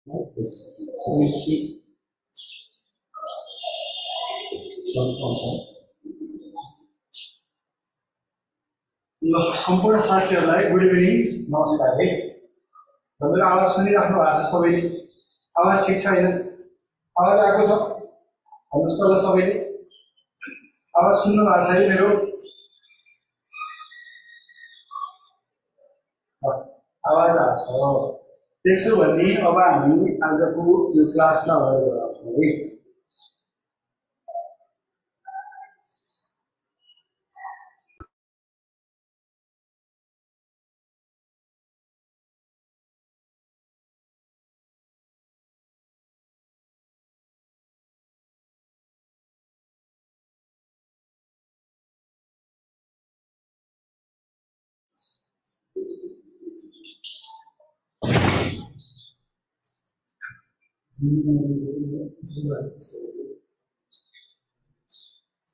ल सम्पूर्ण साथीहरूलाई गुड इभिनिङ नमस्कार है। मेरो आवाज सुनिराख्नु भएको छ सबैले? आवाज ठिक छ होइन? आवाज आएको छ भन्नुहोस् त ल सबैले। आवाज सुन्नु भएको छ है मेरो? आवाज आएको छ। त्यसो भने अब हामी आजको यो क्लासमा अगाडि बढाउँछौँ है।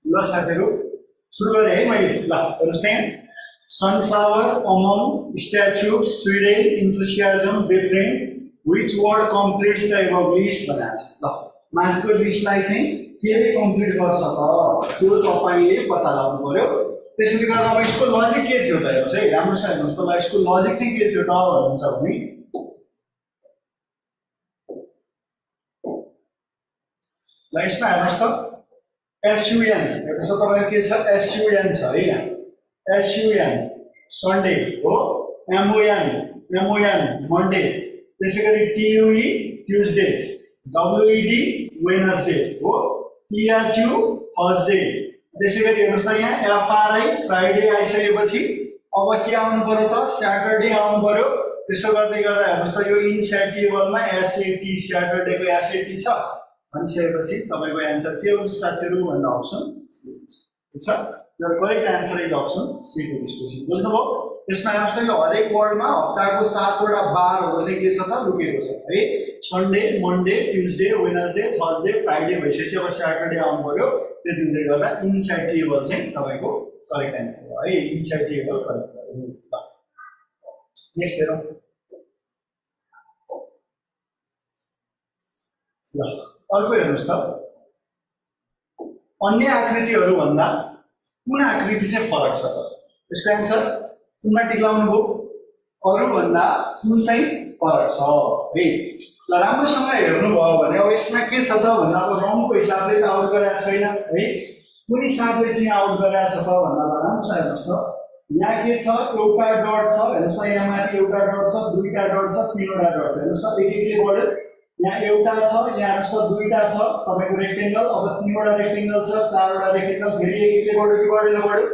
ल साथीहरू सुरु गरेँ है मैले। ल हेर्नुहोस् त यहाँ sunflower among statue Sweden enthusiasm different which word completes the above list भनेको छ। ल माथिको लिस्टलाई चाहिँ केले कम्प्लिट गर्छ त त्यो तपाईँले पत्ता लगाउनु पर्यो। त्यसैले गर्दा अब यसको लजिक के थियो त हेर्नुहोस् है, राम्रोसँग हेर्नुहोस् त। ल यसको लजिक चाहिँ के थियो त भन्नुहुन्छ भने ल यसमा हेर्नुहोस् त एसयुएन हेर्नुहोस् त तपाईँको के छ एसयुएन छ है यहाँ एसयुएन सन्डे हो, एमओएन मन्डे, त्यसै गरी टियुई ट्युजडे, डब्लुइडी वेडनेसडे हो, टिएचयु थर्सडे, त्यसै गरी हेर्नुहोस् त यहाँ एफआरआई फ्राइडे आइसकेपछि अब के आउनु पर्यो त स्याटरडे आउनु पर्यो। त्यसो गर्दै गर्दा हेर्नुहोस् त यो इनसेटिएबलमा एसएटी स्याटरडेको एसएटी छ भनिसकेपछि तपाईँको एन्सर के हुन्छ साथीहरू भन्दा अप्सन सी हुन्छ। ठिक छ, यो correct answer is option C को त्यसपछि बुझ्नुभयो। त्यसमा हेर्नुहोस् त यो हरेक वर्डमा हप्ताको 7वटा बारहरू चाहिँ के छ त लुकेको छ है। Sunday Monday Tuesday Wednesday Thursday Friday भइसकेपछि अब स्याटरडे आउनु पर्यो। त्यो दिँदै गर्दा इनसेटिएबल चाहिँ तपाईँको करेक्ट एन्सर हो है। इनसेटिएबल करेक्ट हो। नेक्स्ट हेरौँ ल अर्को हेर्नुहोस् त अन्य आकृतिहरू भन्दा कुन आकृति चाहिँ फरक छ त? यसको एन्सर कुनमा टिक लाउनु भयो? अरू भन्दा कुन चाहिँ फरक छ है। ल राम्रोसँग हेर्नुभयो भने अब यसमा के छ त भन्दा अब रङको हिसाबले त आउट गरेको छैन है। कुन हिसाबले चाहिँ आउट गरेको छ त भन्दा राम्रोसँग हेर्नुहोस् त यहाँ के छ एउटा डट छ हेर्नुहोस् त यहाँ माथि एउटा डट छ, दुईटा डट छ, तीनवटा डट छ हेर्नुहोस् त एक एकले बढ्यो। यहाँ एउटा छ यहाँ हेर्नुहोस् त दुईटा छ तपाईँको रेक्टेंगल, अब तीनवटा रेक्टेंगल छ, चारवटा रेक्टेंगल, फेरि एक एकले बढ्यो कि बढेन बढ्यो।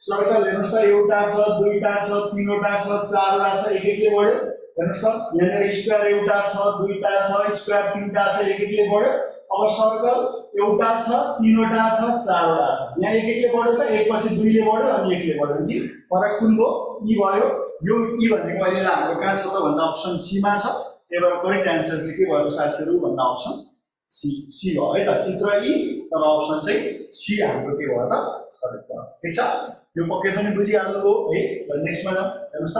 सर्कल हेर्नुहोस् त एउटा छ, दुईटा छ, तीनवटा छ, चारवटा छ, एक एकले बढ्यो। हेर्नुहोस् त यहाँनिर स्क्वायर एउटा छ, दुईटा छ, स्क्वायर तीनटा छ, एक एकले बढ्यो। अब सर्कल एउटा छ, तीनवटा छ, चारवटा छ, यहाँ एक एकले बढ्यो त एक पछि दुईले बढ्यो अनि एकले बढ्यो भने फरक कुन भयो? ई भयो। यो ई भनेको अहिले हाम्रो कहाँ छ त भन्दा अप्सन सी मा छ। त्यही भएर करेक्ट एन्सर चाहिँ के भयो साथीहरू भन्दा अप्सन सी भयो है त। चित्र ई तर अप्सन चाहिँ सी हाम्रो के भयो त करेक्ट भयो। ठिक छ, यो पक्कै पनि बुझिहाल्नुभयो है। नेक्स्टमा जाउँ हेर्नुहोस् त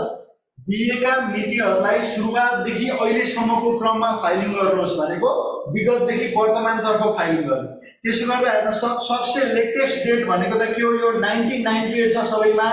दिएका मितिहरूलाई सुरुवातदेखि अहिलेसम्मको क्रममा फाइलिङ गर्नुहोस् भनेको विगतदेखि वर्तमानतर्फ फाइलिङ गर्नु। त्यसो गर्दा हेर्नुहोस् त सबसे लेटेस्ट डेट भनेको त के हो? यो 1998 छ सबैमा।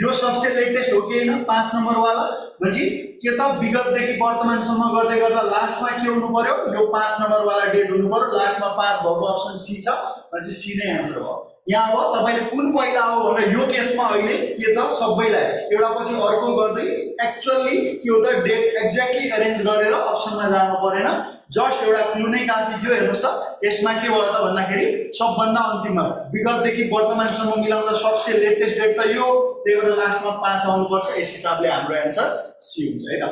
यो सबसे लेटेस्ट हो कि होइन? 5 नम्बरवाला भनेपछि के त विगतदेखि वर्तमानसम्म गर्दै गर्दा लास्टमा के हुनु पर्यो? यो 5 नम्बरवाला डेट हुनु पर्यो। लास्टमा 5 भएको अप्सन सी छ भनेपछि सी नै एन्सर हो। यहाँ अब तपाईँले कुन पहिला हो भनेर यो केसमा अहिले के त सबैलाई एउटा पछि अर्को गर्दै एक्चुअली के हो त डेट एक्ज्याक्टली एरेन्ज गरेर अप्सनमा जानु परेन। जस्ट एउटा क्लु नै काफी थियो। हेर्नुहोस् त यसमा के भयो त भन्दाखेरि सबभन्दा अन्तिममा विगतदेखि वर्तमानसम्म मिलाउँदा सबसे लेटेस्ट डेट त यो, त्यही भएर लास्टमा 5 आउनुपर्छ। यस हिसाबले हाम्रो एन्सर सी हुन्छ है त।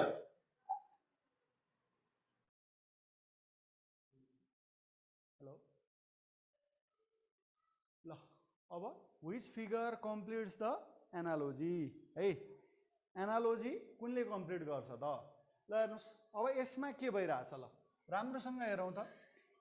ल अब which figure completes the analogy है। एनालोजी कुनले कम्प्लिट गर्छ त? ल हेर्नुहोस् अब यसमा के भइरहेछ ल राम्रोसँग हेरौँ त।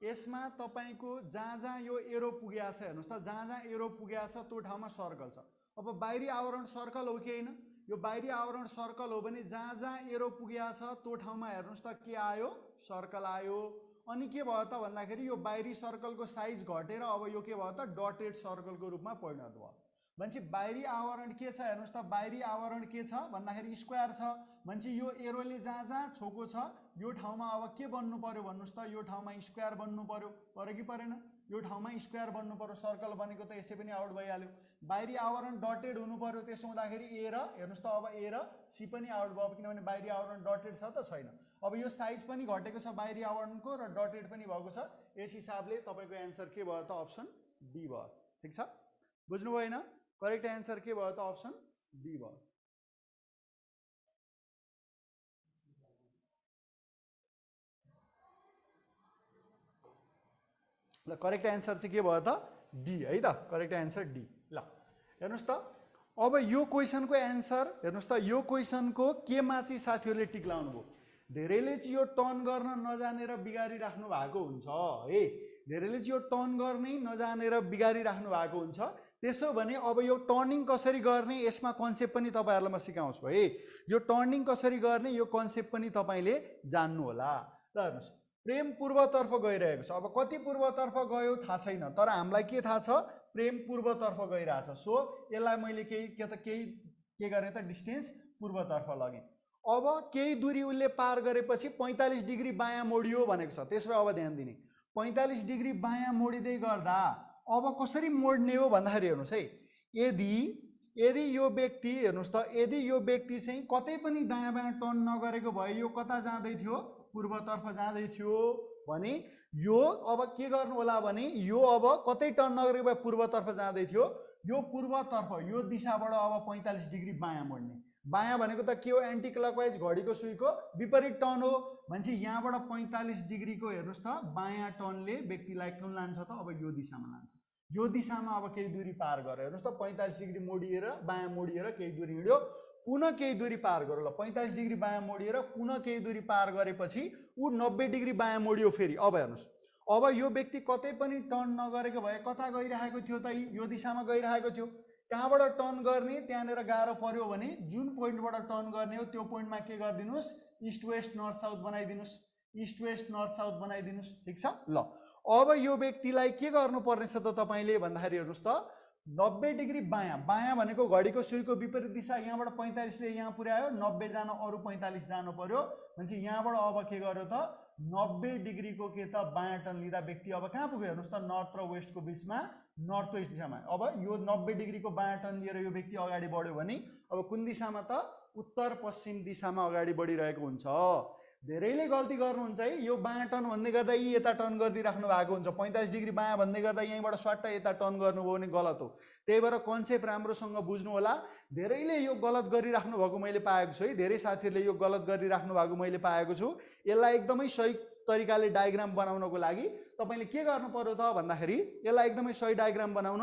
यसमा तपाईँको जहाँ जहाँ यो एरो पुगेको छ हेर्नुहोस् त, जहाँ जहाँ एरो पुगेको छ त्यो ठाउँमा सर्कल छ। अब बाहिरी आवरण सर्कल हो कि होइन? यो बाहिरी आवरण सर्कल हो भने जहाँ जहाँ एरो पुगेको छ त्यो ठाउँमा हेर्नुहोस् त के आयो सर्कल आयो अनि के भयो त भन्दाखेरि यो बाहिरी सर्कलको साइज घटेर अब यो के भयो त डटेड सर्कलको रूपमा परिणत भयो भनेपछि बाहिरी आवरण के छ हेर्नुहोस् त बाहिरी आवरण के छ भन्दाखेरि स्क्वायर छ भनेपछि यो एरोले जहाँ जहाँ छोको छ यो ठाउँमा अब के बन्नु पर्यो भन्नुहोस् त यो ठाउँमा स्क्वायर बन्नु पर्यो कि परेन यो ठाउँमा स्क्वायर बन्नु पर्यो सर्कल बनेको त यसै पनि आउट भइहाल्यो बाहिरी आवरण डटेड हुनु पर्यो त्यसो हुँदाखेरि ए र हेर्नुहोस् त अब ए र सी पनि आउट भयो किनभने बाहिरी आवरण डटेड छ त छैन अब यो साइज पनि घटेको छ बाहिरी आवरणको र डटेड पनि भएको छ यस हिसाबले तपाईँको एन्सर के भयो त अप्सन डी भयो ठिक छ बुझ्नुभयो होइन करेक्ट एन्सर के भयो त अप्सन डी भयो ल करेक्ट एन्सर चाहिँ के भयो त डी है त करेक्ट एन्सर डी ल हेर्नुहोस् त अब यो क्वेसनको एन्सर हेर्नुहोस् त यो क्वेसनको केमा चाहिँ साथीहरूले टिक लाउनु भयो धेरैले चाहिँ यो टर्न गर्न नजानेर बिगारिराख्नु भएको हुन्छ है धेरैले चाहिँ यो टर्न गर्नै नजानेर बिगारिराख्नु भएको हुन्छ त्यसो भने अब यो टर्निङ कसरी गर्ने यसमा कन्सेप्ट पनि तपाईँहरूलाई म सिकाउँछु है यो टर्निङ कसरी गर्ने यो कन्सेप्ट पनि तपाईँले जान्नु होला ल हेर्नुहोस् प्रेम पूर्वतर्फ गइरहेको छ अब कति पूर्वतर्फ गयो थाहा छैन तर हामीलाई के थाहा छ प्रेम पूर्वतर्फ गइरहेछ सो यसलाई मैले के गरेँ त डिस्टेन्स पूर्वतर्फ लगेँ अब केही दूरी उसले पार गरेपछि 45 डिग्री बायाँ मोडियो भनेको छ त्यसो भए अब ध्यान दिने 45 डिग्री बायाँ मोडिँदै गर्दा अब कसरी मोड्ने हो भन्दाखेरि हेर्नुहोस् है यदि यो व्यक्ति हेर्नुहोस् त यदि यो व्यक्ति चाहिँ कतै पनि दायाँ बायाँ टर्न नगरेको भए यो कता जाँदै थियो पूर्वतर्फ जाँदै थियो भने यो अब के गर्नु होला भने यो अब कतै टर्न नगरेको भए पूर्वतर्फ जाँदै थियो यो पूर्वतर्फ यो दिशाबाट अब 45 डिग्री बायाँ मोड्ने बायाँ भनेको त के हो एन्टी क्लकवाइज घडीको सुईको विपरीत टर्न हो भनेपछि यहाँबाट 45 डिग्रीको हेर्नुहोस् त बायाँ टर्नले व्यक्तिलाई कुन लान्छ त अब यो दिशामा लान्छ यो दिशामा अब केही दूरी पार गरेर हेर्नुहोस् त 45 डिग्री मोडिएर बायाँ मोडिएर केही दूरी हिँड्यो पुनः केही दूरी पार गर्यो ल 45 डिग्री बायाँ मोडिएर पुनः केही दूरी पार गरेपछि ऊ 90 डिग्री बायाँ मोडियो फेरि अब हेर्नुहोस् अब यो व्यक्ति कतै पनि टर्न नगरेको भए कता गइरहेको थियो त यो दिशामा गइरहेको थियो कहाँबाट टर्न गर्ने त्यहाँनिर गाह्रो पर्यो भने जुन पोइन्टबाट टर्न गर्ने हो त्यो पोइन्टमा के गरिदिनुहोस् इस्ट वेस्ट नर्थ साउथ बनाइदिनुहोस् इस्ट वेस्ट नर्थ साउथ बनाइदिनुहोस् ठिक छ ल अब यो व्यक्तिलाई के गर्नुपर्ने छ त तपाईँले भन्दाखेरि हेर्नुहोस् त 90 डिग्री बायाँ बायाँ भनेको घडीको सुईको विपरीत दिशा यहाँबाट 45 ले यहाँ पुर्यायो 90 जान अरू 45 जानु पर्यो भनेपछि यहाँबाट अब के गर्यो त 90 डिग्रीको के त बायाँ टर्न लिँदा व्यक्ति अब कहाँ पुग्यो हेर्नुहोस् त नर्थ र वेस्टको बिचमा नर्थ वेस्ट दिशामा अब यो 90 डिग्रीको बायाँ टर्न लिएर यो व्यक्ति अगाडि बढ्यो भने अब कुन दिशामा त उत्तर पश्चिम दिशामा अगाडि बढिरहेको हुन्छ धेरैले गल्ती गर्नुहुन्छ है यो बायाँ टर्न भन्दै गर्दा यी यता टर्न गरिदिइराख्नु भएको हुन्छ 45 डिग्री बायाँ भन्दै गर्दा यहीँबाट स्वाट्ट यता टर्न गर्नुभयो भने गलत हो त्यही भएर कन्सेप्ट राम्रोसँग बुझ्नु होला धेरैले यो गलत गरिराख्नु भएको मैले पाएको छु है धेरै साथीहरूले यो गलत गरिराख्नु भएको मैले पाएको छु यसलाई एकदमै सही तरिकाले डायग्राम बनाउनको लागि तपाईले के गर्नु पर्यो त भन्दाखेरि यसलाई एकदमै सही डायग्राम बनाउन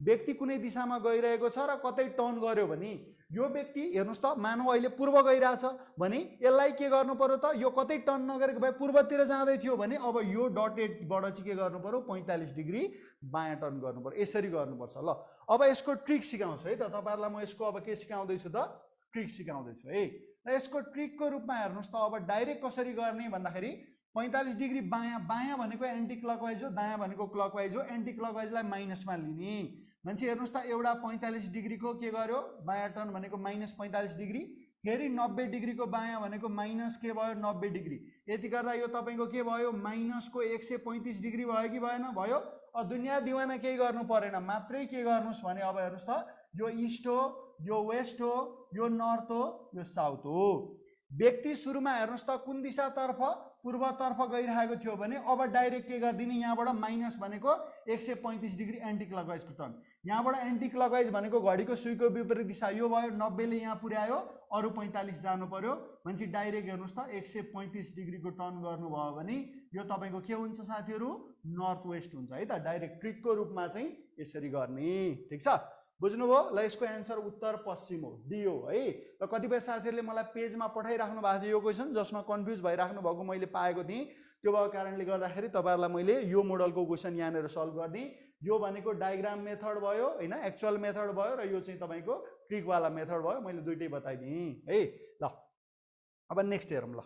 व्यक्ति कुनै दिशामा गइरहेको छ र कतै टर्न गर्यो भने यो व्यक्ति हेर्नुस् त मानव अहिले पूर्व गइरहेछ भने यसलाई के गर्नु पर्यो त यो कतै टर्न नगरेको भए पूर्वतिर जाँदै थियो भने अब यो डटेडबाट चाहिँ के गर्नु पर्यो 45 डिग्री बायाँ टर्न गर्नु पर्यो यसरी गर्नुपर्छ ल अब यसको ट्रिक सिकाउँछु है त तपाईहरुलाई म यसको अब के सिकाउँदैछु त ट्रिक सिकाउँदैछु है र यसको ट्रिकको रूपमा हेर्नुस् त अब डाइरेक्ट कसरी गर्ने भन्दाखेरि 45 डिग्री बायाँ बायाँ भनेको एन्टी क्लकवाइज हो दायाँ भनेको क्लकवाइज हो एन्टी क्लकवाइजलाई माइनसमा लिने मान्छे हेर्नुस् त एउटा 45 डिग्रीको के गर्यो बायाँ टर्न भनेको -45 डिग्री फेरि 90 डिग्रीको बायाँ भनेको माइनस के भयो 90 डिग्री यति गर्दा यो तपाईको के भयो माइनसको 135 डिग्री भयो कि भएन भयो अब दुनिया दिवाना केही गर्नु परेन मात्रै के गर्नुस् भने अब हेर्नुस् त यो ईस्ट हो यो वेस्ट हो यो नर्थ हो यो साउथ हो व्यक्ति सुरुमा हेर्नुस् त कुन दिशातर्फ पूर्वतर्फ गइरहेको थियो भने अब डाइरेक्ट के गर्दिने यहाँबाट माइनस भनेको 135 डिग्री एन्टी क्लकवाइजको टर्न यहाँबाट एन्टी क्लकवाइज भनेको घडीको सुईको विपरीत दिशा यो भयो 90 ले यहाँ पुर्यायो अरु 45 जानु पर्यो भनेपछि डाइरेक्ट हेर्नुस् त 135 डिग्रीको टर्न गर्नुभयो भने यो तपाईको के हुन्छ साथीहरु नर्थ वेस्ट हुन्छ है त डाइरेक्ट ट्रिकको रूपमा चाहिँ यसरी गर्ने ठीक छ बुझ्नुभयो ल यसको आन्सर उत्तर पश्चिम हो डी हो है र कतिपय साथीहरुले मलाई पेजमा पठाइराख्नु भएको थियो यो क्वेशन जसमा कन्फ्युज भइराख्नु भएको मैले पाएको थिएँ त्यो भएको कारणले गर्दाखेरि तपाईहरुलाई मैले यो मोडलको क्वेशन यहाँनेर सल्भ गर्ने यो भनेको डायग्राम मेथड भयो हैन एक्चुअल मेथड भयो र यो चाहिँ तपाईको ट्रिकवाला मेथड भयो, मैले दुइटै बताइदिएँ है। ल अब नेक्स्ट हेरौँ। ल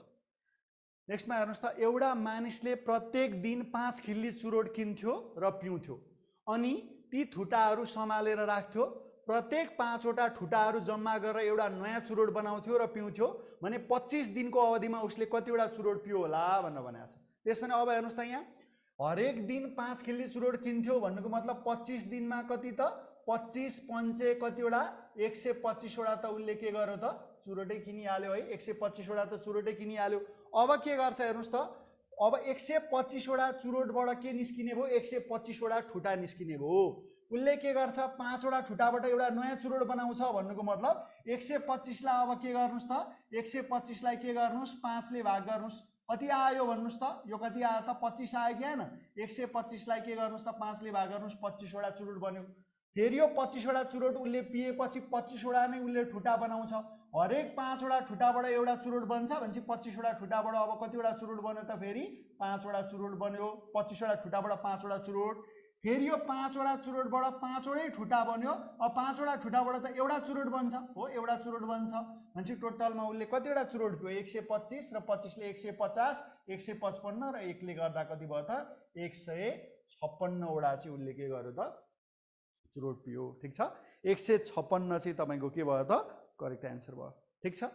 नेक्स्टमा हेर्नुहोस् त, एउटा मानिसले प्रत्येक दिन 5 खिल्ली चुरोट किन्थ्यो र पिउँथ्यो अनि ती ठुटाहरू सम्हालेर राख्थ्यो। प्रत्येक 5वटा ठुटाहरू जम्मा गरेर एउटा नयाँ चुरोट बनाउँथ्यो र पिउँथ्यो भने 25 दिनको अवधिमा उसले कतिवटा चुरोट पियो होला भनेर भनेको छ। त्यसमा अब हेर्नुहोस् त, यहाँ हरेक दिन 5 खिल्ली चुरोट किन्थ्यो भन्नुको मतलब 25 दिनमा कति त 25 पंचे कतिवटा 125वटा त उसले के गर्यो त चुरोटै किनिहाल्यो है। 125वटा त चुरोटै किनिहाल्यो। अब के गर्छ हेर्नुहोस् त, अब 125वटा चुरोटबाट के निस्किने भयो, 125वटा ठुटा निस्किने भयो। उसले के गर्छ, 5वटा ठुटाबाट एउटा नयाँ चुरोट बनाउँछ भन्नुको मतलब 125लाई अब के गर्नुहोस् त, 125लाई के गर्नुहोस् 5 ले भाग गर्नुहोस्। कति आयो भन्नुहोस् त, यो कति आयो त 25 आयो कि हैन। 125लाई के गर्नुहोस् त 5 ले भाग गर्नुहोस्, 25वटा चुरोट बन्यो। फेरि यो 25वटा चुरोट उसले पिएपछि 25वटा नै उसले ठुटा बनाउँछ। हरेक 5वटा ठुटाबाट एउटा चुरोट बन्छ भनेपछि 25वटा ठुटाबाट अब कतिवटा चुरोट बन्यो त, फेरि 5वटा चुरोट बन्यो। 25वटा ठुटाबाट 5वटा चुरोट, फेरि यो 5वटा चुरोटबाट 5वटै ठुटा बन्यो। अब 5वटा ठुटाबाट त एउटा चुरोट बन्छ हो, एउटा चुरोट बन्छ भनेपछि टोटलमा उसले कतिवटा चुरोट पियो, 125 र 25 ले 150, 155 र 1 ले गर्दा कति भयो त 156वटा चाहिँ उसले के गर्यो त चुरोट पियो। ठिक छ, 156 चाहिँ तपाईको के भयो त करेक्ट एन्सर भयो। ठिक छ,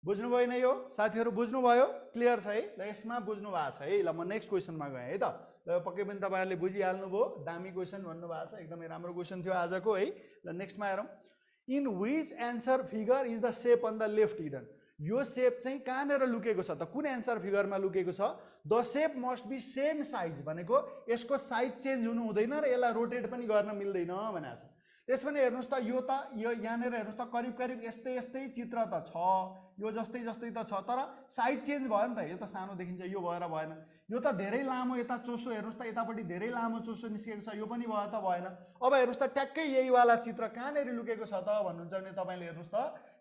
बुझ्नु भएन यो साथीहरु, बुझ्नु भयो, क्लियर छ है। ल यसमा बुझ्नु भएको छ है। ल म नेक्स्ट क्वेशनमा गएँ है त। ल पक्कै पनि तपाईहरुले बुझिहाल्नु भयो, दामी क्वेशन भन्नु भएको छ, एकदमै राम्रो क्वेशन थियो आजको है। ल नेक्स्टमा हेरौँ, in which answer figure is the shape on the left hidden. यो शेप चाहिँ कहाँनेर लुकेको छ त, कुन एन्सर फिगरमा लुकेको छ। The shape must be same size भनेको यसको साइज चेन्ज हुनु हुँदैन र यसलाई रोटेट पनि गर्न मिल्दैन भनेको छ। त्यसपछि हेर्नुस् त, यो त यो यहाँनेर हेर्नुस् त करिब करिब यस्तै यस्तै चित्र त छ, यो जस्तै जस्तै त छ, तर साइज चेन्ज भयो नि त। यो त सानो देखिन्छ, यो भएर भएन। यो त धेरै लामो यता चोसो हेर्नुस् त, यतापट्टि धेरै लामो चोसो निस्केको छ, यो पनि भयो त भएन। अब हेर्नुस् त ट्याक्कै यही वाला चित्र कहाँनेर लुकेको छ त भन्नुहुन्छ भने तपाईले हेर्नुस् त,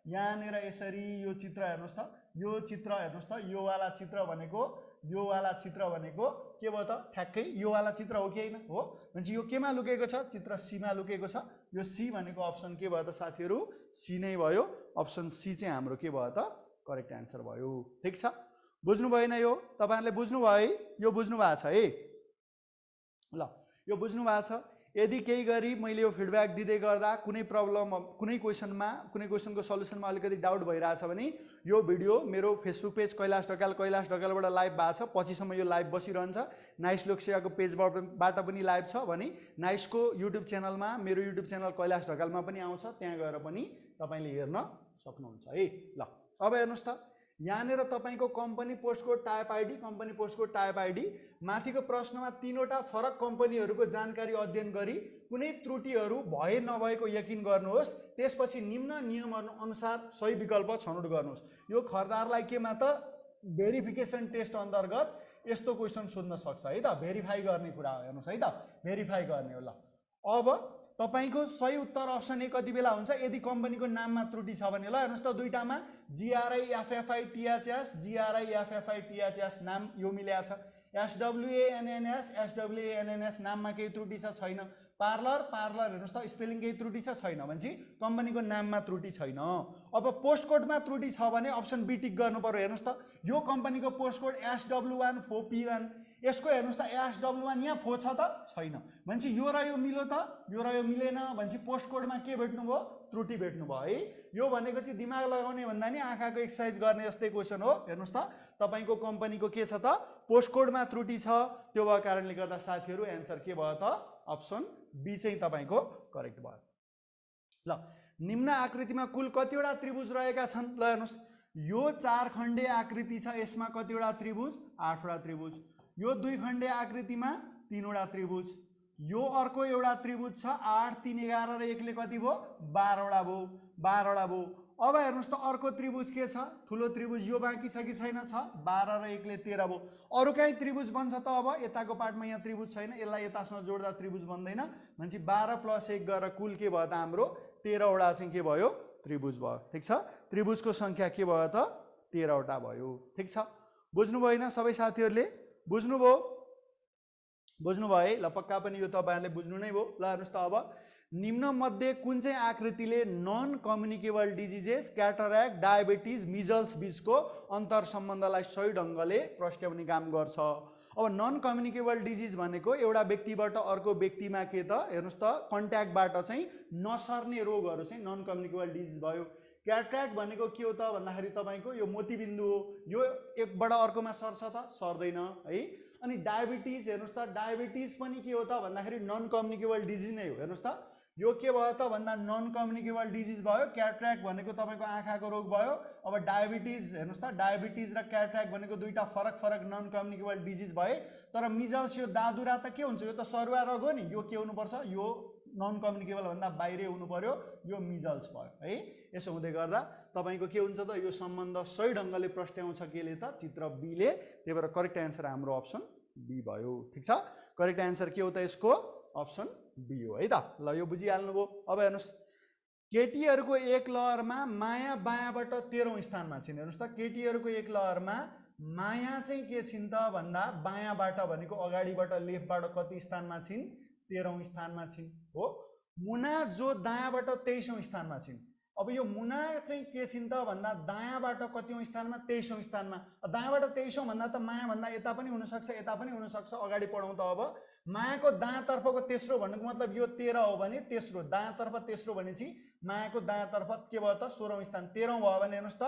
यहाँनेर यसरी यो चित्र हेर्नुस् त, यो चित्र हेर्नुस् त, यो वाला चित्र भनेको यो वाला चित्र भनेको के भयो त ठ्याक्कै यो वाला चित्र हो कि हैन हो। भनेपछि यो केमा लुकेको छ, चित्र सी मा लुकेको छ। यो सी भनेको अप्सन के भयो त साथीहरु, सी नै भयो। अप्सन सी चाहिँ हाम्रो के भयो त करेक्ट एन्सर भयो। ठीक छ, बुझ्नु भएन यो, तपाईहरुले बुझ्नु भयो है, यो बुझ्नु भएको छ है। ल यो बुझ्नु भएको छ। यदि केही गरी मैले यो फिडब्याक दिँदै गर्दा कुनै प्रब्लम, कुनै क्वेशनको सल्युसनमा अलिकति डाउट भइरहेछ भने यो भिडियो मेरो फेसबुक पेज कैलाश ढकालबाट लाइभ भएको छ, पछिसम्म यो लाइभ बसिरहन्छ। नाइस लोकसेवाको पेजबाट पनि लाइभ छ भने नाइसको युट्युब च्यानलमा, मेरो युट्युब च्यानल कैलाश ढकालमा पनि आउँछ, त्यहाँ गएर पनि तपाईले हेर्न सक्नुहुन्छ है। ल अब हेर्नुस् त, यहाँनेर तपाईको company postcode type ID, company postcode type ID, माथिको प्रश्नमा 3वटा फरक कम्पनीहरूको जानकारी अध्ययन गरी कुनै त्रुटिहरू भए नभएको यकिन गर्नुहोस्, त्यसपछि निम्न नियमहरू अनुसार सही विकल्प छनौट गर्नुहोस्। यो खरिदारलाई केमा त भेरिफिकेसन टेस्ट अन्तर्गत यस्तो क्वेशन सोध्न सक्छ है त, भेरिफाई गर्ने कुरा हो। हेर्नुस् है त, भेरिफाई गर्ने हो। ल अब तपाईको सही उत्तर अप्सन ए कति बेला हुन्छ, यदि कम्पनीको नाममा त्रुटि छ भने। ल हेर्नुस् त, दुईटामा GRIFFITHS GRIFFITHS नाम यो मिलेको छ। SWANNS नाममा केही त्रुटि छ, छैन। पार्लर हेर्नुस् त, स्पेलिङ केही त्रुटि छ, छैन भनेपछि कम्पनीको नाममा त्रुटि छैन। अब पोस्ट कोडमा त्रुटि छ भने अप्सन बी टिक गर्नु पर्यो। हेर्नुस् त, यो कम्पनीको पोस्ट कोड SW14P1, यसको हेर्नुस् त SW1 यहाँ फो छ त, छैन भनेपछि यो र यो मिल्यो त, यो र यो मिलेन भनेपछि पोस्ट कोडमा के भेट्नु भयो, त्रुटि भेट्नु भयो है। यो भनेको चाहिँ दिमाग लगाउने भन्दा नि आँखाको एक्सरसाइज गर्ने जस्तै क्वेशन हो। हेर्नुस् त, तपाईको कम्पनीको के छ त पोस्ट कोडमा त्रुटि छ, त्यो भएको कारणले गर्दा साथीहरु एन्सर के भयो त अप्सन बी चाहिँ तपाईको करेक्ट भयो। ल निम्न आकृतिमा कुल कतिवटा त्रिभुज रहेका छन्। ल हेर्नुस्, यो 4 खण्डे आकृति छ, यसमा कतिवटा त्रिभुज, 8वटा त्रिभुज। यो 2 खण्डे आकृतिमा 3वटा त्रिभुज। यो अर्को एउटा त्रिभुज छ, 8 3 11 र 1 ले कति भयो, 12वटा भयो, 12वटा भयो। अब हेर्नुस् त, अर्को त्रिभुज के छ, ठुलो त्रिभुज यो बाँकी छ कि छैन, छ, 12 र 1 ले 13 भयो। अरु कहीं त्रिभुज बन्छ त, अब यताको पार्टमा यहाँ त्रिभुज छैन, यसलाई यतासँग जोड्दा त्रिभुज बन्दैन भनेपछि 12 + 1 गरेर कुल के भयो त हाम्रो 13वटा चाहिँ के भयो, त्रिभुज भयो। ठीक छ, त्रिभुजको संख्या के भयो त 13वटा भयो। ठीक छ, बुझ्नु भएन सबै साथीहरुले, बुझ्नु भयो, बुझ्नु भयो है। ल पक्का पनि यो तपाईहरुले बुझ्नु नै भयो। ल हेर्नुस् त, अब निम्न मध्ये कुन चाहिँ आकृतिले non communicable diseases cataract diabetes measles बीचको अन्तर सम्बन्धलाई सही ढङ्गले प्रस्ट्याउने काम गर्छ। अब नन कम्युनिकेबल डिजिज भनेको एउटा व्यक्तिबाट अर्को व्यक्तिमा के त हेर्नुस् त कन्ट्याक्टबाट चाहिँ नसर्ने रोगहरू चाहिँ नन कम्युनिकेबल डिजिज भयो। क्याटरेक्ट भनेको के हो त भन्दाखेरि तपाईको यो मोतीबिन्दु हो, यो एकबाट अर्कोमा सर्छ त सर्दैन है। अनि डायबिटिज हेर्नुस् त डायबिटिज पनि के हो त भन्दाखेरि नन कम्युनिकेबल डिजिज नै हो। हेर्नुस् त यो के भयो त भन्दा नन कम्युनिकेबल डिजिज भयो। क्याटरेक्ट भनेको तपाईको आँखाको रोग भयो। अब डायबिटिज हेर्नुस् त डायबिटिज र क्याटरेक्ट भनेको दुईटा फरक फरक नन कम्युनिकेबल डिजिज भए। तर मिजल्स यो दादुरा त के हुन्छ, यो त सरुवा रोग हो नि, यो के हुनुपर्छ, यो नन कम्युनिकेबल भन्दा बाहिरै हुनु पर्यो, यो मिजल्स भयो है। यसो हुँदै गर्दा तपाईको के हुन्छ त यो सम्बन्ध सही ढङ्गले प्रस्ट्याउँछ केले त चित्र बी ले। त्यही भएर करेक्ट एन्सर हाम्रो अप्सन बी भयो। ठिक छ, करेक्ट एन्सर के हो त यसको अप्सन बी हो है त। ल यो बुझिहाल्नुभयो। अब हेर्नुस् केटीहरूको एक लहरमा माया बायाँबाट 13औं स्थानमा छिन्। हेर्नुस् त केटीहरूको एक लहरमा माया चाहिँ के छिन् त भन्दा बायाँबाट भनेको अगाडिबाट लेफ्टबाट कति स्थानमा छिन्, 13औं स्थानमा छिन् हो। मुना जो दायाँबाट 23औं स्थानमा छिन्। अब यो मुना चाहिँ के छिन् त भन्दा दायाँबाट कतिौं स्थानमा, 23औं स्थानमा। दायाँबाट 23औं भन्दा त माया भन्दा यता पनि हुनसक्छ यता पनि हुनसक्छ, अगाडि पढौँ त। अब मायाको दायाँतर्फको तेस्रो भनेको मतलब यो 13 हो भने तेस्रो दायाँतर्फ तेस्रो भनेपछि मायाको दायाँतर्फ के भयो त 16औं स्थान। 13औं भयो भने हेर्नुस् त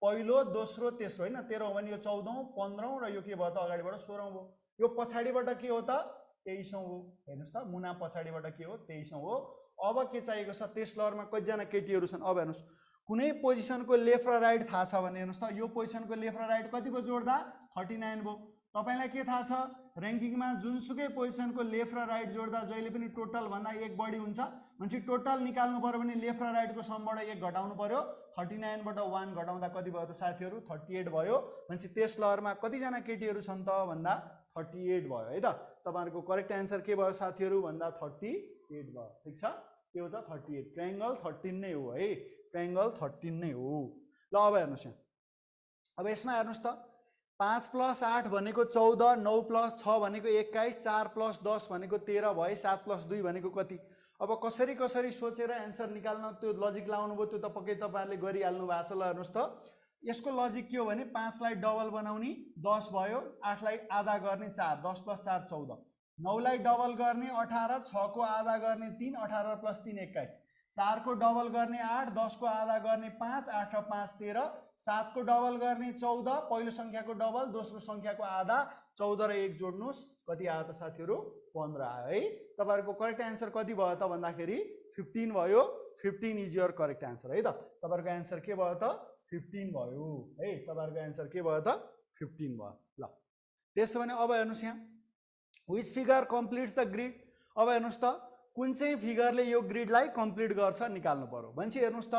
पहिलो दोस्रो तेस्रो होइन, 13औं भने यो 14औं 15औं र यो के भयो त अगाडिबाट 16औं भयो। यो पछाडिबाट के हो त 23औं हो। हेर्नुस् त मुना पछाडिबाट के हो 23औं हो। अब के चाहिएको छ त्यस लहरमा कतिजना केटीहरू छन्। अब हेर्नुस् कुनै पोजिसनको लेफ्ट र राइट थाहा छ भने हेर्नुस् त यो पोजिसनको लेफ्ट र राइट कति भयो जोड्दा 39 भयो। तपाईलाई के थाहा छ र्याङ्किङमा जुनसुकै पोजिसनको लेफ्ट र राइट जोड्दा जहिले पनि टोटल भन्दा एक बढी हुन्छ। भनेपछि टोटल निकाल्नु पर्यो भने लेफ्ट र राइटको समबाट एक घटाउनु पर्यो। 39 बाट 1 घटाउँदा कति भयो त साथीहरू 38 भयो। भनेपछि त्यस लहरमा कतिजना केटीहरू छन् त भन्दा 38 भयो है त। तपाईहरुको करेक्ट एन्सर के भयो साथीहरू भन्दा 38 भयो। ठीक छ, के हो त 38। ट्रायंगल 13 नै हो है, ट्रायंगल 13 नै हो। ल अब हेर्नुस् यहाँ, अब यसमा हेर्नुस् त 5 + 8 भनेको 14, 9 + 6 भनेको 21, 4 + 10 भनेको 13 भयो, 7 + 2 भनेको कति। अब कसरी कसरी सोचेर एन्सर निकाल्न त्यो लजिक लाउनु भयो त्यो त पक्कै तपाईहरुले गरिहाल्नु भएको छ। ल हेर्नुस् त यसको लजिक के हो भने 5 लाई डबल बनाउने 10 भयो, 8 लाई आधा गर्ने 4, 10 + 4 14, 9 लाई डबल गर्ने 18, 6 को आधा गर्ने 3, 18 + 3 21, 4 को डबल गर्ने 8, 10 को आधा गर्ने 5, 8 र 5 13, 7 को डबल गर्ने 14, पहिलो संख्याको डबल दोस्रो संख्याको आधा 14 र 1 जोड्नुस् कति आयो त साथीहरु 15 आयो है। तपाईहरुको करेक्ट एन्सर कति भयो त भन्दाखेरि 15 भयो। 15 इज योर करेक्ट एन्सर है त। तपाईहरुको एन्सर के भयो त 15 भयो है। तपाईहरुको एन्सर के भयो त 15 भयो। ल त्यसो भने अब हेर्नुस् यहाँ व्हिच फिगर कम्प्लिट्स द ग्रिड। अब हेर्नुस् त कुन चाहिँ फिगरले यो ग्रिडलाई कम्प्लिट गर्छ निकाल्नु पर्यो। भनेपछि हेर्नुस् त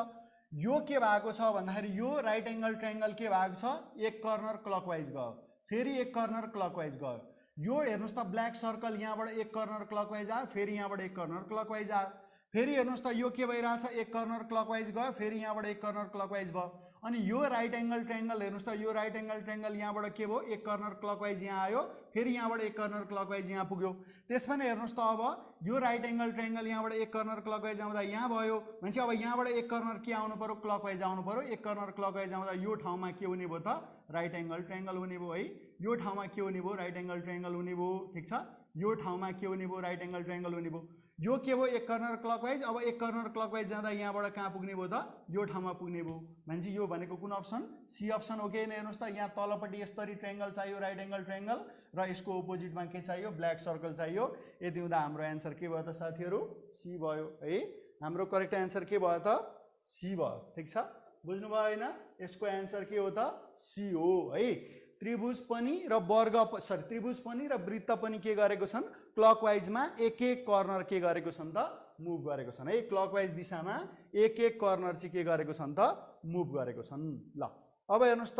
यो के भएको छ भन्दाखेरि यो राइट एंगल ट्रायंगल के भएको छ, एक कर्नर क्लकवाइज गयो, फेरि एक कर्नर क्लकवाइज गयो। यो हेर्नुस् त ब्ल्याक सर्कल यहाँबाट एक कर्नर क्लकवाइज आयो, फेरि यहाँबाट एक कर्नर क्लकवाइज आयो। फेरि हेर्नुस् त यो के भइरहेछ एक कर्नर क्लकवाइज गयो, फेरि यहाँबाट एक कर्नर क्लकवाइज भयो। अनि यो राइट एंगल ट्रायंगल हेर्नुस् त यो राइट एंगल ट्रायंगल यहाँबाट के भयो एक कर्नर क्लकवाइज यहाँ आयो, फेरि यहाँबाट एक कर्नर क्लकवाइज यहाँ पुग्यो। त्यसपछि हेर्नुस् त अब यो राइट एंगल ट्रायंगल यहाँबाट एक कर्नर क्लकवाइज आउँदा यहाँ भयो। भनेपछि अब यहाँबाट एक कर्नर के आउनु पर्यो क्लकवाइज आउनु पर्यो। एक कर्नर क्लकवाइज आउँदा यो ठाउँमा के हुने भयो त राइट एंगल ट्रायंगल हुने भयो है। यो ठाउँमा के हुने भयो राइट एंगल ट्रायंगल हुने भयो। ठीक छ, यो ठाउँमा के हुने भयो राइट एंगल ट्रायंगल हुने भयो। यो के भयो एक कर्नर क्लकवाइज। अब एक कर्नर क्लकवाइज जाँदा यहाँबाट कहाँ पुग्ने भयो त यो ठाउँमा पुग्ने भयो। भनेपछि यो भनेको कुन अप्सन सी अप्सन हो कि हैन। हेर्नुस् त यहाँ तलपट्टि यसरी ट्रायंगल चाहियो राइट एंगल ट्रायंगल र यसको अपोजिटमा के चाहियो ब्ल्याक सर्कल चाहियो। यति हुँदा हाम्रो एन्सर के भयो त साथीहरु सी भयो है। हाम्रो करेक्ट एन्सर के भयो त सी भयो। ठीक छ, बुझ्नु भयो हैन। यसको एन्सर के हो त सी हो है। त्रिभुज पनि र वर्ग त्रिभुज पनि र वृत्त पनि के गरेको छन् क्लकवाइजमा एक एक कर्नर के गरेको छन् त मुभ गरेको छन् है। क्लकवाइज दिशामा एक एक कर्नर चाहिँ के गरेको छन् त मुभ गरेको छन्। ल अब हेर्नुस् त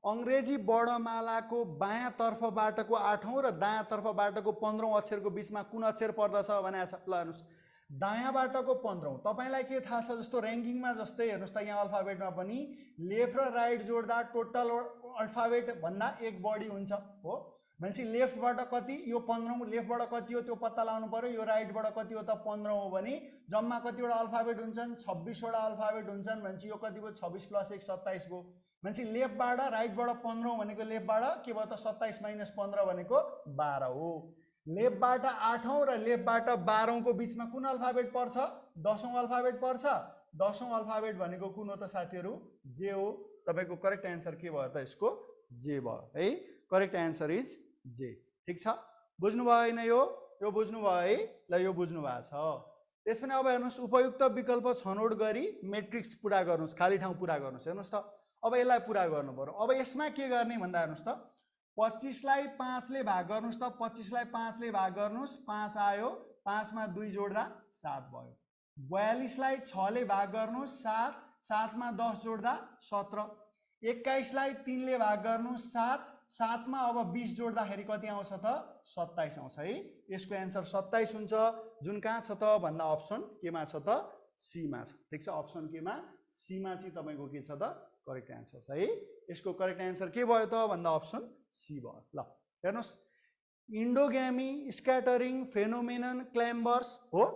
अंग्रेजी वर्णमालाको बायाँ तर्फबाटको 8औं र दायाँ तर्फबाटको 15औं अक्षरको बीचमा कुन अक्षर पर्दछ भनेको छ। ल हेर्नुस् दायाँबाटको 15औं तपाईलाई के थाहा छ जस्तो र्याङ्किङमा जस्तै हेर्नुस् त यहाँ अल्फाबेटमा पनि लेफ्ट र राइट जोड्दा टोटल अल्फाबेट भन्दा एक बढी हुन्छ हो। भनेपछि लेफ्टबाट कति यो 15 लेफ्टबाट कति हो त्यो पत्ता लगाउनु पर्यो यो राइटबाट कति हो त 15 हो भने जम्मा कतिवटा अल्फाबेट हुन्छन् 26 वटा अल्फाबेट हुन्छन् भनेपछि यो कति भयो 26 + 1 27 भयो भनेपछि लेफ्टबाट राइटबाट 15 भनेको लेफ्टबाट के भयो त 27 - 15 भनेको 12 हो लेफ्टबाट 8औं र लेफ्टबाट 12औं को बीचमा कुन अल्फाबेट पर्छ 10औं अल्फाबेट पर्छ 10औं अल्फाबेट भनेको कुन हो त साथीहरु जे हो तपाईको करेक्ट आन्सर के भयो त यसको जे भयो है करेक्ट आन्सर इज जे ठीक छ बुझ्नु भयो हैन यो बुझ्नु भयो है ल यो बुझ्नु भएको छ त्यसपछि अब हेर्नुस् उपयुक्त विकल्प छनौट गरी मैट्रिक्स पूरा गर्नुस् खाली ठाउँ पूरा गर्नुस् हेर्नुस् त अब यसलाई पूरा गर्नु पर्यो अब यसमा के गर्ने भन्दा हेर्नुस् त 25 लाई 5 ले भाग गर्नुस् त 25 लाई 5 ले भाग गर्नुस् 5 आयो 5 मा 2 जोड्दा 7 भयो 42 लाई 6 ले भाग गर्नुस् 7 7 मा 10 जोड्दा 17 21 लाई 3 ले भाग गर्नुस् 7 7 मा अब 20 जोड्दाखेरि कति आउँछ त 27 आउँछ है यसको आन्सर 27 हुन्छ जुन कहाँ छ त भन्दा अप्सन केमा छ त सी मा छ ठीक छ अप्सन केमा सी मा चाहिँ तपाईको के छ त करेक्ट आन्सर छ है यसको करेक्ट आन्सर के भयो त भन्दा अप्सन सी भयो ल हेर्नुस् इन्डोग्यामी स्क्याटरिङ फेनोमेनन क्ल्याम्बर्स हो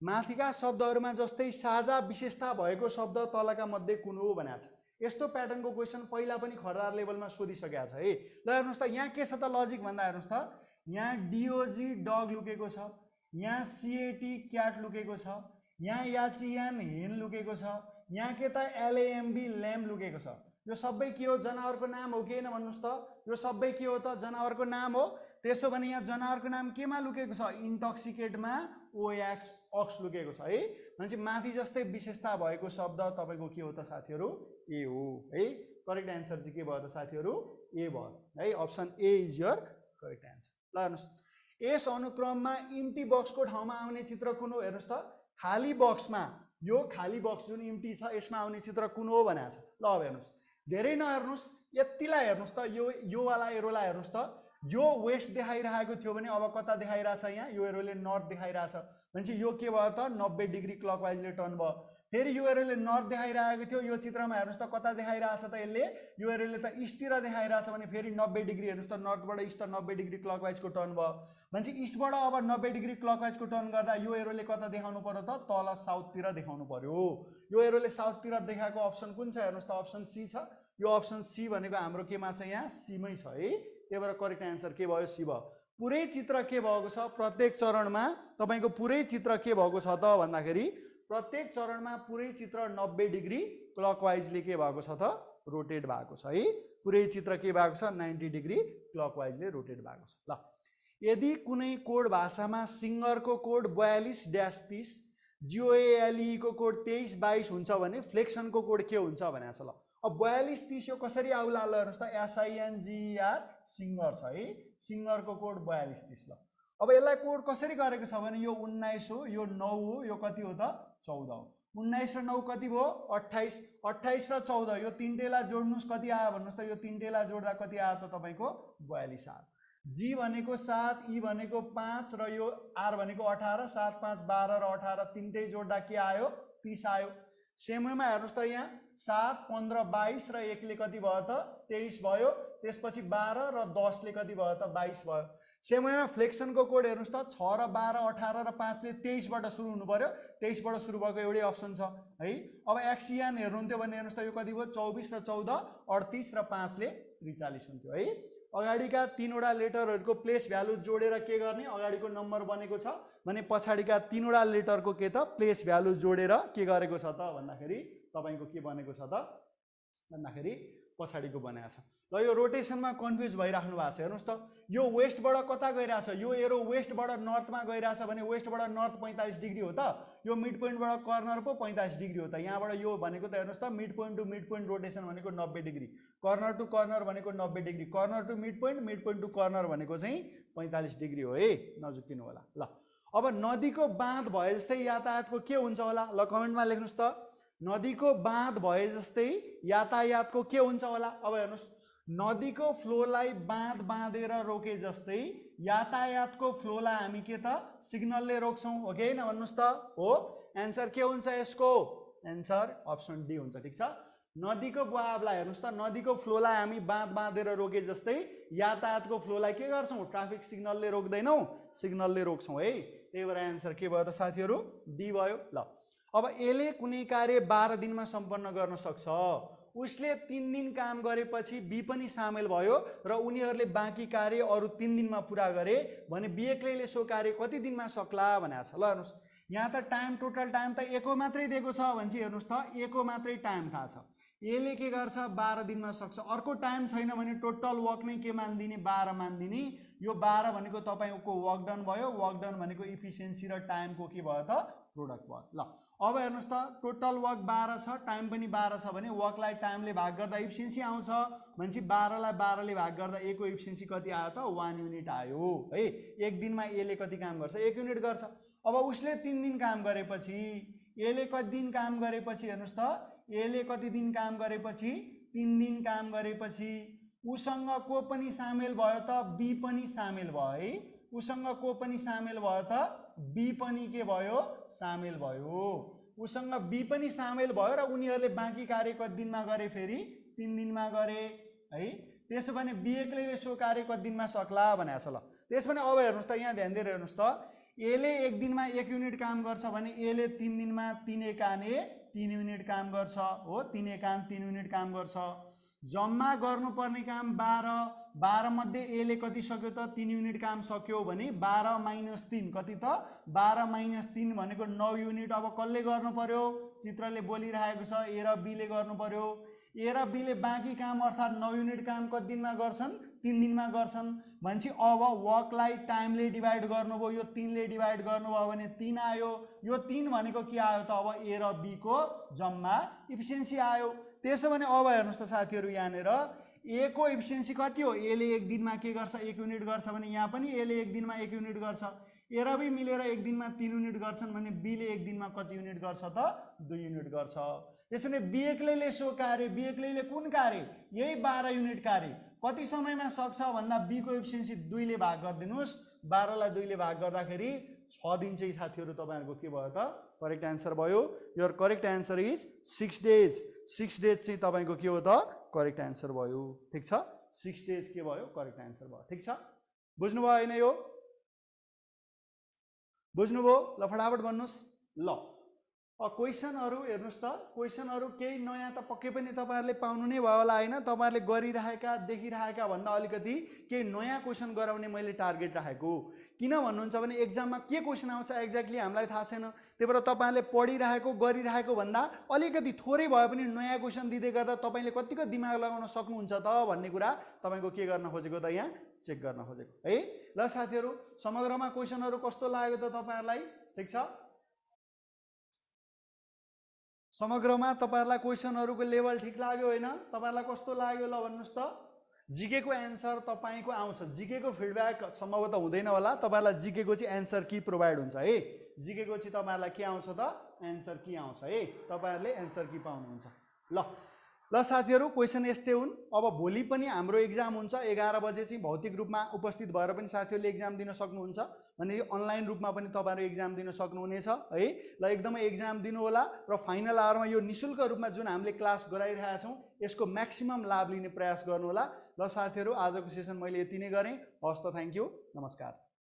माथिका शब्दहरुमा जस्तै साझा विशेषता भएको शब्द तलका मध्ये कुन हो भनेको छ यस्तो प्याटर्नको क्वेशन पहिला पनि खरदार लेभलमा सोधिसकेको छ है ल हेर्नुस् त यहाँ के छ त लजिक भन्दा हेर्नुस् त यहाँ डीओजी डग लुकेको छ यहाँ सीएटी क्याट लुकेको छ यहाँ याचियान हेन लुकेको छ यहाँ के त एलएएमबी ल्याम्ब लुकेको छ यो सबै के हो जनावरको नाम हो के हैन भन्नुस् त यो सबै के हो त जनावरको नाम हो त्यसो भने यहाँ जनावरको नाम केमा लुकेको छ इन्टोक्सिकेटमा ओएक्स अक्स लुकेको छ है भनेपछि माथि जस्तै विशेषता भएको शब्द तपाईको के हो त साथीहरु ए हो है करेक्ट आन्सर चाहिँ के भयो त साथीहरु ए भयो है option A is your correct answer ल हेर्नुस् यस अनुक्रममा इम्टी बक्सको ठाउँमा आउने चित्र कुन हो हेर्नुस् त खाली बक्समा यो खाली बक्स जुन इम्टी छ यसमा आउने चित्र कुन हो भनेको छ ल अब हेर्नुस् धेरै नहेर्नुस् यतिलाई हेर्नुस् त यो वाला एरोलाई हेर्नुस् त यो वेस्ट देखाइरहेको थियो भने अब कता देखाइरहेछ यहाँ यो एरोले नर्थ देखाइरहेछ भनेपछि यो के भयो त 90 डिग्री क्लकवाइजले टर्न भयो फेरि यो एरोले नर्थ देखाइरहेको थियो यो चित्रमा हेर्नुस् त कता देखाइरहेछ त यसले यो एरोले त ईस्टतिर देखाइरहेछ भने फेरि 90 डिग्री हेर्नुस् त नर्थबाट ईस्ट 90 डिग्री क्लकवाइजको टर्न भयो भनेपछि ईस्टबाट अब 90 डिग्री क्लकवाइजको टर्न गर्दा यो एरोले कता देखाउनु पर्यो त तल साउथतिर देखाउनु पर्यो यो एरोले साउथतिर देखाएको अप्सन कुन छ हेर्नुस् त अप्सन सी छ यो अप्सन सी भनेको हाम्रो केमा छ यहाँ सी मै छ है त्यही भएर करेक्ट आन्सर के भयो सी भयो पुरै चित्र के भएको छ प्रत्येक चरणमा तपाईको पुरै चित्र के भएको छ त भन्दाखेरि प्रत्येक चरणमा पुरै चित्र 90 डिग्री क्लकवाइजले के भएको छ त रोटेट भएको छ है पुरै चित्र के भएको छ 90 डिग्री क्लकवाइजले रोटेट भएको छ ल यदि कुनै कोड भाषामा सिंगरको कोड 42-30 जिओएलई को कोड 23-22 हुन्छ भने फ्लेक्सनको कोड के हुन्छ भनेको छ ल अब 42-30 यो कसरी आउला ल हेर्नुस् त एसआईएनजीआर सिंगर छ है सिंगरको कोड 42-30 ल अब यसलाई कोड कसरी गरेको छ भने यो 19 हो यो 9 हो यो कति हो त 14 हो 19 र 9 कति भयो 28 28 र 14 यो तीनटेला जोड्नुस् कति आयो भन्नुस् त यो तीनटेला जोड्दा कति आयो त तपाईको 42 आयो जी भनेको 7 ई भनेको 5 र यो आर भनेको 18 7 5 12 र 18 तीनटै जोड्दा के आयो 30 आयो सेमैमा हेर्नुस् त यहाँ 7 15 22 र 1 ले कति भयो त 23 भयो त्यसपछि 12 र 10 ले कति भयो त 22 भयो सेमैमा फ्लेक्सनको कोड हेर्नुस् त 6 र 12 18 र 5 ले 23 बाट सुरु हुनु पर्यो 23 बाट सुरु भएको एउटै अप्सन छ है अब एक्सियन हेर्नुहुन्थ्यो भने हेर्नुस् त यो कति भयो 24 र 14 38 र 5 ले 43 हुन्थ्यो है अगाडिका तीनवटा लेटरहरुको प्लेस भ्यालु जोडेर के गर्ने अगाडिको नम्बर बनेको छ भने पछाडिका तीनवटा लेटरको के त प्लेस भ्यालु जोडेर के गरेको छ त भन्दाखेरि तपाईको के बनेको छ त भन्दाखेरि पछाडिको बनाएको छ ल यो रोटेसनमा कन्फ्युज भइराख्नु भएको छ हेर्नुस् त यो वेस्टबाट कता गइराछ यो एरो वेस्टबाट नर्थमा गइराछ भने वेस्टबाट नर्थ 45 डिग्री हो त यो मिड पोइन्टबाट कर्नर पो 45 डिग्री हो त यहाँबाट यो भनेको त हेर्नुस् त mid point to mid point rotation भनेको 90 डिग्री कर्नर टु कर्नर भनेको 90 degree corner to mid point to corner भनेको चाहिँ 45 डिग्री हो है नजुकिनु होला ल अब नदीको बाँध भए जस्तै यातायातको के हुन्छ होला ल कमेन्टमा लेख्नुस् त नदीको बाँध भए जस्तै यातायातको के हुन्छ होला अब हेर्नुस् नदीको फ्लोलाई बाँध बाँधेर रोके जस्तै यातायातको फ्लोलाई हामी के त सिग्नलले रोक्छौं हो कि हैन भन्नुस् त हो आन्सर के हुन्छ यसको आन्सर अप्सन डी हुन्छ ठीक छ नदीको बहावलाई हेर्नुहोस् त, नदीको फ्लोलाई हामी बाँध बाँधेर रोके जस्तै यातायातको फ्लोलाई के गर्छौँ, ट्राफिक सिग्नलले रोक्दैनौँ, सिग्नलले रोक्छौँ है। त्यही भएर एन्सर के भयो त साथीहरू, डी भयो। ल अब एले कुनै कार्य 12 दिनमा सम्पन्न गर्न सक्छ, उसले 3 दिन काम गरेपछि बी पनि सामेल भयो र उनीहरूले बाँकी कार्य अरू 3 दिनमा पुरा गरे भने बी एक्लैले सो कार्य कति दिनमा सक्ला भनेको छ। ल हेर्नुहोस् यहाँ त टाइम, टोटल टाइम त एको मात्रै दिएको छ भने चाहिँ हेर्नुहोस् त एको मात्रै टाइम थाहा छ, एले के गर्छ 12 दिनमा सक्छ, अर्को टाइम छैन भने टोटल वर्क नै के मान्दिने 12 मान्दिने। यो 12 भनेको तपाईँको वर्क डन भयो, वर्क डन भनेको इफिसियन्सी र टाइमको के भयो त प्रोडक्ट भयो। ल अब हेर्नुहोस् त टोटल वर्क 12 छ, टाइम पनि 12 छ भने वर्कलाई टाइमले भाग गर्दा इफिसियन्सी आउँछ भनेपछि 12 लाई 12 ले भाग गर्दा ए को इफिसियन्सी कति आयो त 1 युनिट आयो है। एक दिनमा एले कति काम गर्छ 1 युनिट गर्छ। अब उसले 3 दिन काम गरेपछि एले कति दिन काम गरेपछि हेर्नुहोस् त एले कति दिन काम गरेपछि 3 दिन काम गरेपछि उसँग को पनि सामेल भयो त बी पनि सामेल भयो है। उसँग को पनि सामेल भयो त बी पनि के भयो सामेल भयो। उसँग बी पनि सामेल भयो र उनीहरूले बाँकी कार्य कति दिनमा गरे, फेरि 3 दिनमा गरे है। त्यसो भने बी एक्लैले सो कार्य कति दिनमा सक्ला भनेको छ। ल त्यसो भने अब हेर्नुहोस् त यहाँ ध्यान दिएर हेर्नुहोस् त एले एक दिनमा 1 युनिट काम गर्छ भने एले 3 दिनमा 3 एकाने 3 युनिट काम गर्छ हो, 3 एकान 3 युनिट काम गर्छ। जम्मा गर्नुपर्ने काम 12 मध्ये एले कति सक्यो त 3 युनिट काम सक्यो भने 12 - 3 कति त 12 - 3 भनेको 9 युनिट। अब कसले गर्नु पर्यो, चित्रले बोलिरहेको छ ए र बी ले गर्नु पर्यो। ए र बी ले बाँकी काम अर्थात् 9 युनिट काम कति दिनमा गर्छन् 3 दिनमा गर्छन् भनेपछि अब वर्कलाई टाइमले डिभाइड गर्नुभयो, यो 3 ले डिभाइड गर्नुभयो भने 3 आयो। यो 3 भनेको के आयो त अब ए र बी को जम्मा इफिसियन्सी आयो। त्यसो भने अब हेर्नुहोस् त साथीहरू यहाँनिर ए को इफिसियन्सी कति हो, एले एक दिनमा के गर्छ 1 युनिट गर्छ भने यहाँ पनि एले एक दिनमा 1 युनिट गर्छ। ए र बी मिलेर एक दिनमा 3 युनिट गर्छन् भने बीले एक दिनमा कति युनिट गर्छ त 2 युनिट गर्छ। त्यसो भने बी एक्लैले सो कार्य, बी एक्लैले कुन कार्य यही 12 युनिट कार्य कति समयमा सक्छ भन्दा बी को इफिसियन्सी 2 ले भाग गरिदिनुहोस्। 12 लाई 2 ले भाग गर्दाखेरि 6 दिन चाहिँ साथीहरू तपाईँहरूको के भयो त करेक्ट एन्सर भयो। Your correct answer is 6 days. 6 days चाहिँ तपाईँको के हो त करेक्ट एन्सर भयो। ठिक छ, 6 डेज के भयो करेक्ट एन्सर भयो। ठिक छ, बुझ्नुभयो होइन, यो बुझ्नुभयो। ल फटाफट भन्नुहोस्। ल क्वेसनहरू हेर्नुहोस् त, क्वेसनहरू केही नयाँ त पक्कै पनि तपाईँहरूले पाउनु नै भयो होला होइन। तपाईँहरूले गरिरहेका देखिरहेका भन्दा अलिकति केही नयाँ क्वेसन गराउने मैले टार्गेट राखेको। किन भन्नुहुन्छ भने एक्जाममा के क्वेसन आउँछ एक्ज्याक्टली हामीलाई थाहा छैन। त्यही भएर तपाईँहरूले पढिरहेको गरिरहेको भन्दा अलिकति थोरै भए पनि नयाँ क्वेसन दिँदै गर्दा तपाईँले कतिको दिमाग लगाउन सक्नुहुन्छ त भन्ने कुरा तपाईँको के गर्न खोजेको त यहाँ चेक गर्न खोजेको है। ल साथीहरू समग्रमा क्वेसनहरू कस्तो लाग्यो त तपाईँहरूलाई, ठिक छ। समग्रमा तपाईँहरूलाई क्वेसनहरूको लेभल ठिक लाग्यो होइन, तपाईँहरूलाई कस्तो लाग्यो ल भन्नुहोस् त। जिकेको एन्सर तपाईँको आउँछ, जिकेको फिडब्याक सम्भवतः हुँदैन होला, तपाईँहरूलाई जिकेको चाहिँ एन्सर की प्रोभाइड हुन्छ है। जिकेको चाहिँ तपाईँहरूलाई के आउँछ त एन्सर की आउँछ है, तपाईँहरूले एन्सर की पाउनुहुन्छ। ल साथीहरू क्वेसन यस्तै हुन्। अब भोलि पनि हाम्रो एक्जाम हुन्छ 11 बजे चाहिँ भौतिक रूपमा उपस्थित भएर पनि साथीहरूले एक्जाम दिन सक्नुहुन्छ भने अनलाइन रूपमा पनि तपाईँहरू एक्जाम दिन सक्नुहुनेछ है। ल एकदमै एक्जाम दिनु होला र फाइनल आवरमा यो निःशुल्क रूपमा जुन हामीले क्लास गराइरहेका छौँ यसको म्याक्सिमम लाभ लिने प्रयास गर्नु होला। ल साथीहरू आजको सेसन मैले यति नै गरेँ। हवस् त, थ्याङ्क यू, नमस्कार।